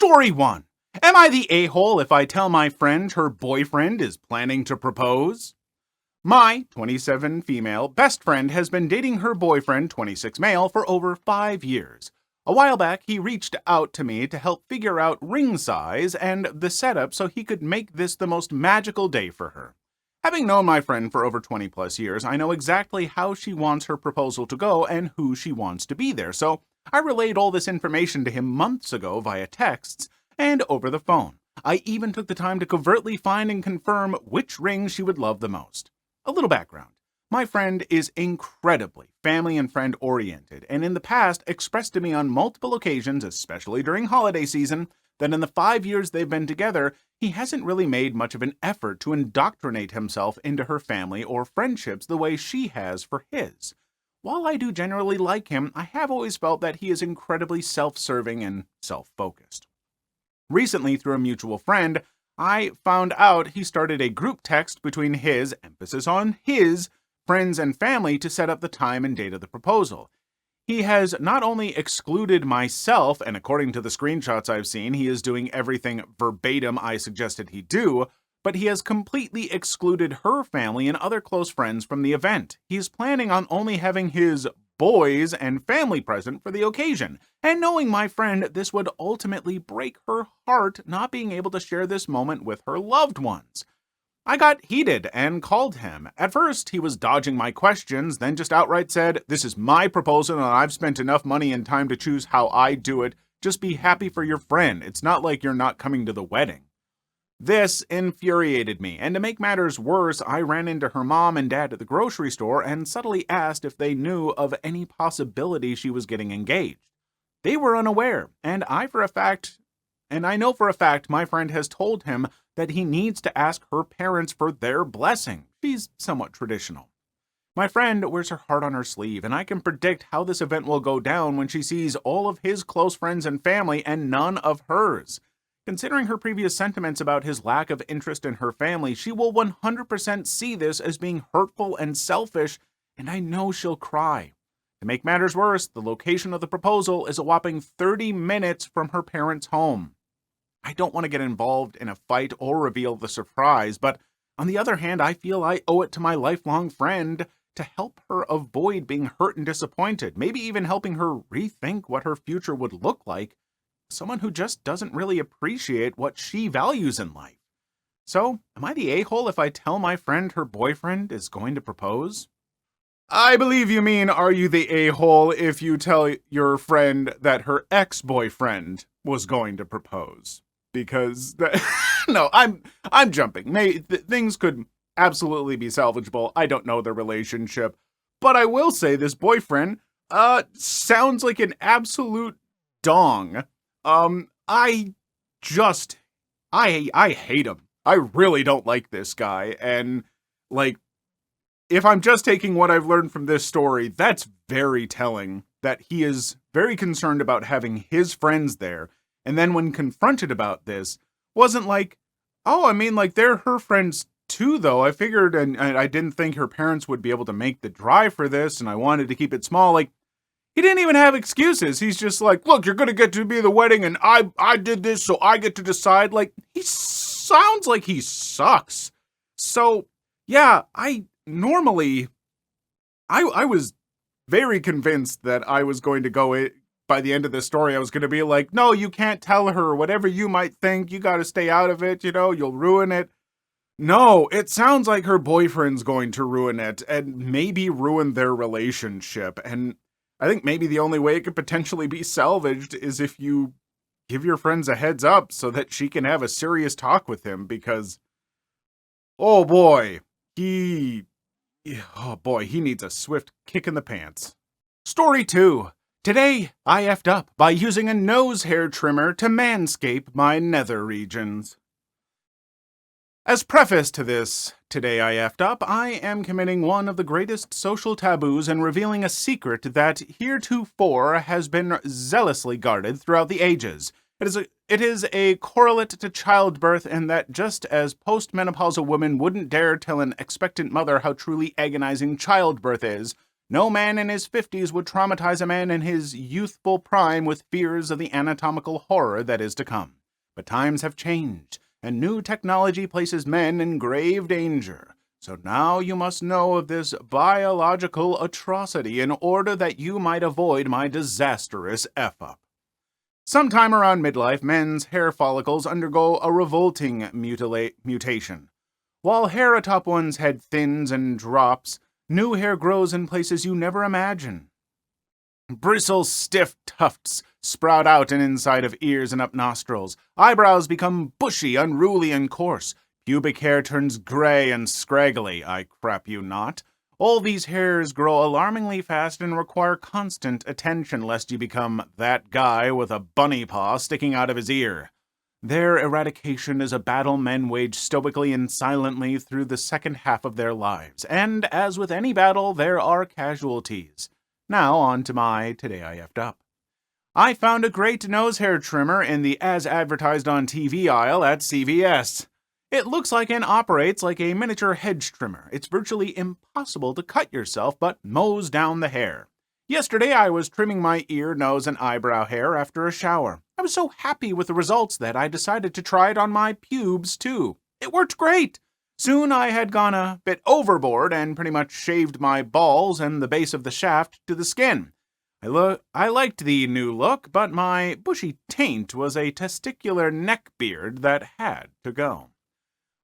Story 1. Am I the a-hole if I tell my friend her boyfriend is planning to propose? My 27 female best friend has been dating her boyfriend 26 male for over 5 years. A while back, he reached out to me to help figure out ring size and the setup so he could make this the most magical day for her. Having known my friend for over 20 plus years, I know exactly how she wants her proposal to go and who she wants to be there, so I relayed all this information to him months ago via texts and over the phone. I even took the time to covertly find and confirm which ring she would love the most. A little background. My friend is incredibly family and friend oriented, and in the past expressed to me on multiple occasions, especially during holiday season, that in the 5 years they've been together, he hasn't really made much of an effort to indoctrinate himself into her family or friendships the way she has for his. While I do generally like him, I have always felt that he is incredibly self-serving and self-focused. Recently, through a mutual friend, I found out he started a group text between his, emphasis on his, friends and family to set up the time and date of the proposal. He has not only excluded myself, and according to the screenshots I've seen, he is doing everything verbatim I suggested he do, but he has completely excluded her family and other close friends from the event. He is planning on only having his boys and family present for the occasion, and knowing my friend, this would ultimately break her heart not being able to share this moment with her loved ones. I got heated and called him. At first, he was dodging my questions, then just outright said, "This is my proposal and I've spent enough money and time to choose how I do it. Just be happy for your friend. It's not like you're not coming to the wedding." This infuriated me, and to make matters worse, I ran into her mom and dad at the grocery store and subtly asked if they knew of any possibility she was getting engaged. They were unaware, and I know for a fact my friend has told him that he needs to ask her parents for their blessing. She's somewhat traditional. My friend wears her heart on her sleeve, and I can predict how this event will go down when she sees all of his close friends and family and none of hers. Considering her previous sentiments about his lack of interest in her family, she will 100% see this as being hurtful and selfish, and I know she'll cry. To make matters worse, the location of the proposal is a whopping 30 minutes from her parents' home. I don't want to get involved in a fight or reveal the surprise, but on the other hand, I feel I owe it to my lifelong friend to help her avoid being hurt and disappointed, maybe even helping her rethink what her future would look like. Someone who just doesn't really appreciate what she values in life. So, am I the a-hole if I tell my friend her boyfriend is going to propose? I believe you mean, are you the a-hole if you tell your friend that her ex-boyfriend was going to propose? Because, no, I'm jumping. Things could absolutely be salvageable. I don't know their relationship. But I will say this boyfriend, sounds like an absolute dong. I hate him. I really don't like this guy, and, like, if I'm just taking what I've learned from this story, that's very telling that he is very concerned about having his friends there, and then when confronted about this, wasn't like, oh, I mean, like, they're her friends too, though. I figured, and I didn't think her parents would be able to make the drive for this, and I wanted to keep it small, like, he didn't even have excuses. He's just like, look, you're gonna get to be the wedding, and I did this, so I get to decide. Like, he sounds like he sucks. So, yeah, I was very convinced that I was going to go, by the end of this story, I was going to be like, no, you can't tell her. Whatever you might think, you got to stay out of it, you'll ruin it. No, it sounds like her boyfriend's going to ruin it, and maybe ruin their relationship, and I think maybe the only way it could potentially be salvaged is if you give your friends a heads up so that she can have a serious talk with him, because, oh boy, he needs a swift kick in the pants. Story 2. Today, I effed up by using a nose hair trimmer to manscape my nether regions. As preface to this, Today I effed up, I am committing one of the greatest social taboos and revealing a secret that heretofore has been zealously guarded throughout the ages. It is a correlate to childbirth in that just as postmenopausal women wouldn't dare tell an expectant mother how truly agonizing childbirth is, No man in his 50s would traumatize a man in his youthful prime with fears of the anatomical horror that is to come. But times have changed, and new technology places men in grave danger. So now you must know of this biological atrocity in order that you might avoid my disastrous F-up. Sometime around midlife, men's hair follicles undergo a revolting mutation. While hair atop one's head thins and drops, new hair grows in places you never imagine. Bristle, stiff tufts sprout out and inside of ears and up nostrils. Eyebrows become bushy, unruly, and coarse. Pubic hair turns gray and scraggly, I crap you not. All these hairs grow alarmingly fast and require constant attention lest you become that guy with a bunny paw sticking out of his ear. Their eradication is a battle men wage stoically and silently through the second half of their lives, and as with any battle, there are casualties. Now on to my Today I Effed Up. I found a great nose hair trimmer in the as advertised on TV aisle at CVS. It looks like and operates like a miniature hedge trimmer. It's virtually impossible to cut yourself, but mows down the hair. Yesterday I was trimming my ear, nose, and eyebrow hair after a shower. I was so happy with the results that I decided to try it on my pubes too. It worked great. Soon I had gone a bit overboard and pretty much shaved my balls and the base of the shaft to the skin. I liked the new look, but my bushy taint was a testicular neck beard that had to go.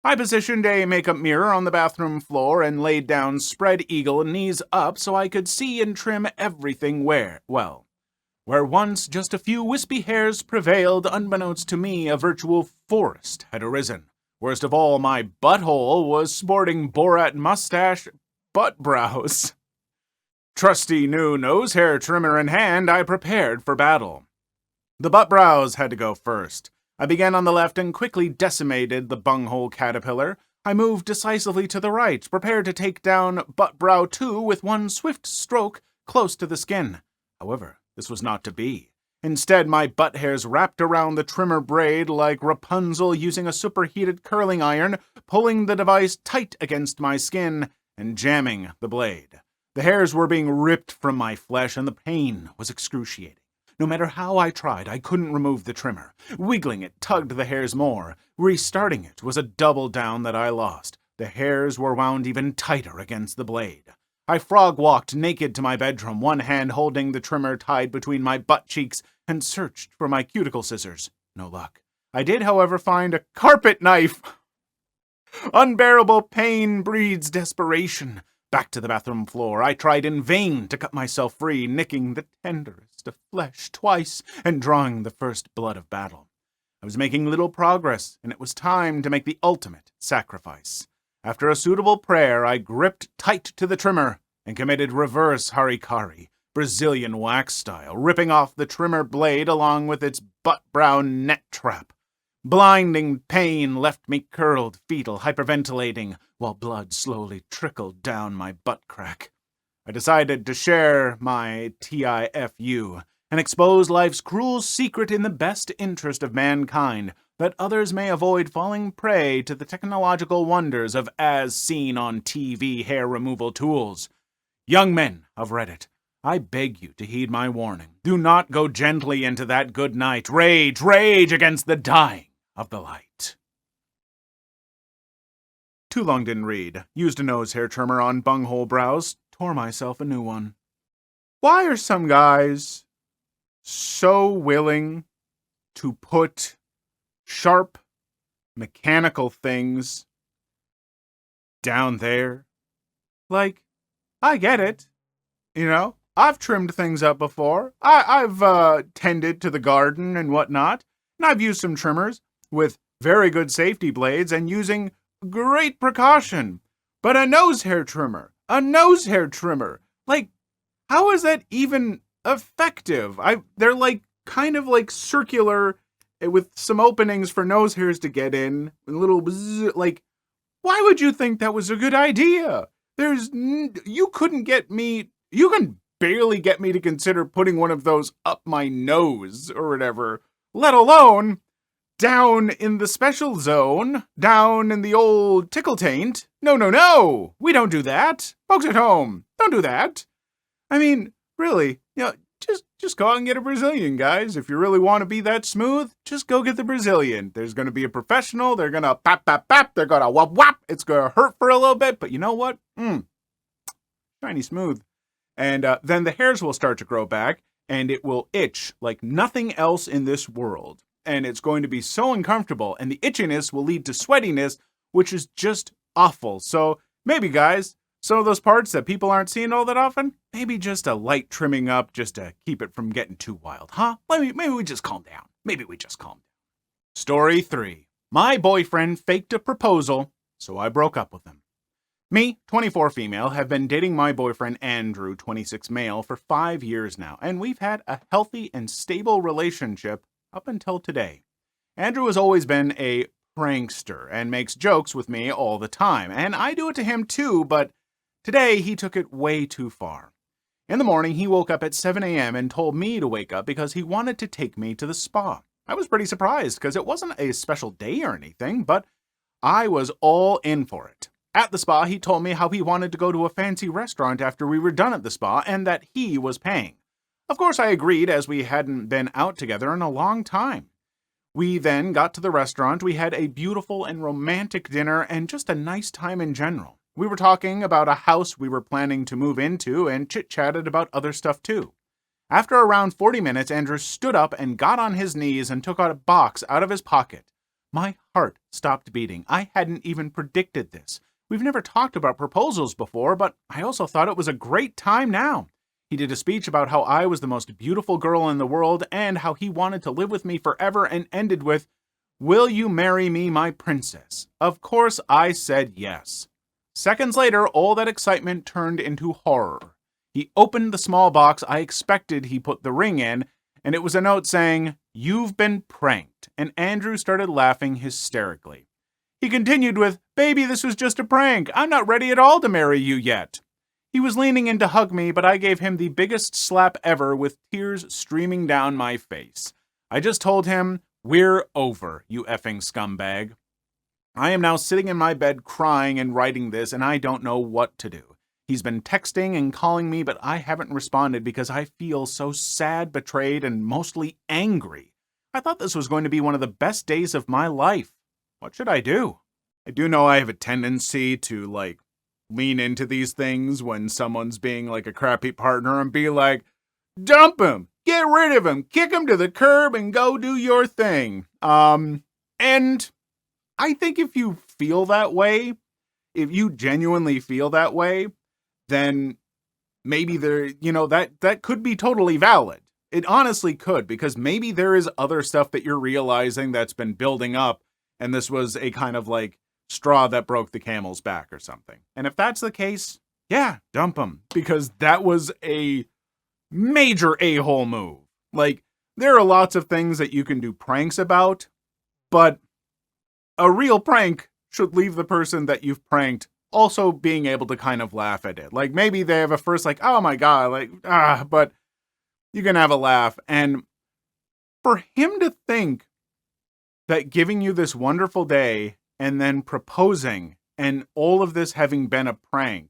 I positioned a makeup mirror on the bathroom floor and laid down spread eagle knees up so I could see and trim everything where once just a few wispy hairs prevailed, unbeknownst to me, a virtual forest had arisen. Worst of all, my butthole was sporting Borat mustache butt brows. Trusty new nose hair trimmer in hand, I prepared for battle. The butt brows had to go first. I began on the left and quickly decimated the bunghole caterpillar. I moved decisively to the right, prepared to take down butt brow 2 with one swift stroke close to the skin. However, this was not to be. Instead, my butt hairs wrapped around the trimmer braid like Rapunzel using a superheated curling iron, pulling the device tight against my skin and jamming the blade. The hairs were being ripped from my flesh, and the pain was excruciating. No matter how I tried, I couldn't remove the trimmer. Wiggling it tugged the hairs more. Restarting it was a double down that I lost. The hairs were wound even tighter against the blade. I frog-walked naked to my bedroom, one hand holding the trimmer tied between my butt cheeks, and searched for my cuticle scissors. No luck. I did, however, find a carpet knife. Unbearable pain breeds desperation. Back to the bathroom floor, I tried in vain to cut myself free, nicking the tenderest of flesh twice and drawing the first blood of battle. I was making little progress, and it was time to make the ultimate sacrifice. After a suitable prayer, I gripped tight to the trimmer and committed reverse harikari, Brazilian wax style, ripping off the trimmer blade along with its butt-brown net trap. Blinding pain left me curled, fetal, hyperventilating, while blood slowly trickled down my butt crack. I decided to share my TIFU and expose life's cruel secret in the best interest of mankind, that others may avoid falling prey to the technological wonders of as-seen-on-TV hair removal tools. Young men of Reddit, I beg you to heed my warning. Do not go gently into that good night. Rage, rage against the dying of the light. Too long didn't read. Used a nose hair trimmer on bunghole brows. Tore myself a new one. Why are some guys so willing to put sharp mechanical things down there? Like, I get it. You know, I've trimmed things up before. I've tended to the garden and whatnot. And I've used some trimmers with very good safety blades and using great precaution. But a nose hair trimmer, like, how is that even effective? They're like kind of like circular with some openings for nose hairs to get in, and little bzz, like, why would you think that was a good idea? You can barely get me to consider putting one of those up my nose or whatever, let alone down in the special zone, down in the old tickle taint. No, we don't do that. Folks at home, don't do that. I mean, really, just go out and get a Brazilian, guys. If you really want to be that smooth, just go get the Brazilian. There's going to be a professional. They're going to pap, pap, pap. They're going to whop, whop. It's going to hurt for a little bit, but you know what? Shiny smooth. And then the hairs will start to grow back, and it will itch like nothing else in this world. And it's going to be so uncomfortable, and the itchiness will lead to sweatiness, which is just awful. So maybe, guys, some of those parts that people aren't seeing all that often, maybe just a light trimming up just to keep it from getting too wild, huh? Maybe we just calm down. Story 3. My boyfriend faked a proposal, so I broke up with him. Me, 24 female, have been dating my boyfriend Andrew, 26 male, for 5 years now, and we've had a healthy and stable relationship up until today. Andrew has always been a prankster and makes jokes with me all the time, and I do it to him too, but today he took it way too far. In the morning, he woke up at 7 a.m. and told me to wake up because he wanted to take me to the spa. I was pretty surprised because it wasn't a special day or anything, but I was all in for it. At the spa, he told me how he wanted to go to a fancy restaurant after we were done at the spa and that he was paying. Of course, I agreed as we hadn't been out together in a long time. We then got to the restaurant, we had a beautiful and romantic dinner and just a nice time in general. We were talking about a house we were planning to move into and chit-chatted about other stuff too. After around 40 minutes, Andrew stood up and got on his knees and took out a box out of his pocket. My heart stopped beating. I hadn't even predicted this. We've never talked about proposals before, but I also thought it was a great time now. He did a speech about how I was the most beautiful girl in the world and how he wanted to live with me forever and ended with, "Will you marry me, my princess?" Of course, I said yes. Seconds later, all that excitement turned into horror. He opened the small box I expected he put the ring in, and it was a note saying, "You've been pranked," and Andrew started laughing hysterically. He continued with, "Baby, this was just a prank. I'm not ready at all to marry you yet." He was leaning in to hug me, but I gave him the biggest slap ever with tears streaming down my face. I just told him, "We're over, you effing scumbag." I am now sitting in my bed crying and writing this, and I don't know what to do. He's been texting and calling me, but I haven't responded because I feel so sad, betrayed, and mostly angry. I thought this was going to be one of the best days of my life. What should I do? I do know I have a tendency to, lean into these things when someone's being, a crappy partner and be like, dump him, get rid of him, kick him to the curb, and go do your thing. And I think if you feel that way, if you genuinely feel that way, then maybe that could be totally valid. It honestly could, because maybe there is other stuff that you're realizing that's been building up, and this was a kind of straw that broke the camel's back or something. And if that's the case, yeah, dump him, because that was a major a-hole move. There are lots of things that you can do pranks about, but a real prank should leave the person that you've pranked also being able to kind of laugh at it. Maybe they have a first oh my God, but you can have a laugh. And for him to think that giving you this wonderful day and then proposing and all of this having been a prank,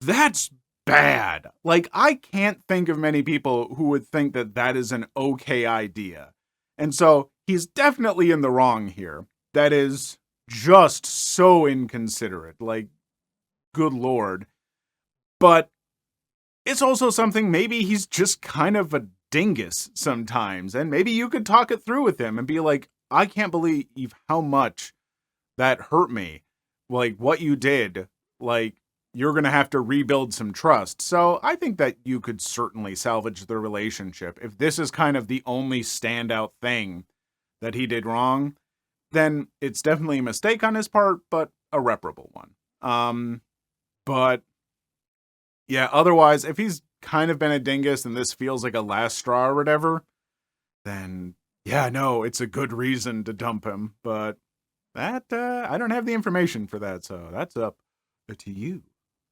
that's bad. I can't think of many people who would think that that is an okay idea. And so he's definitely in the wrong here. That is just so inconsiderate. Good Lord. But it's also something, maybe he's just kind of a dingus sometimes. And maybe you could talk it through with him and be like, I can't believe how much that hurt me. What you did, you're going to have to rebuild some trust. So I think that you could certainly salvage the relationship. If this is kind of the only standout thing that he did wrong, then it's definitely a mistake on his part, but a reparable one. But yeah, otherwise, if he's kind of been a dingus and this feels like a last straw or whatever, then yeah, no, it's a good reason to dump him. But that, I don't have the information for that, so that's up to you.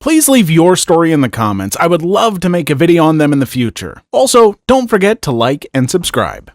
Please leave your story in the comments. I would love to make a video on them in the future. Also, don't forget to like and subscribe.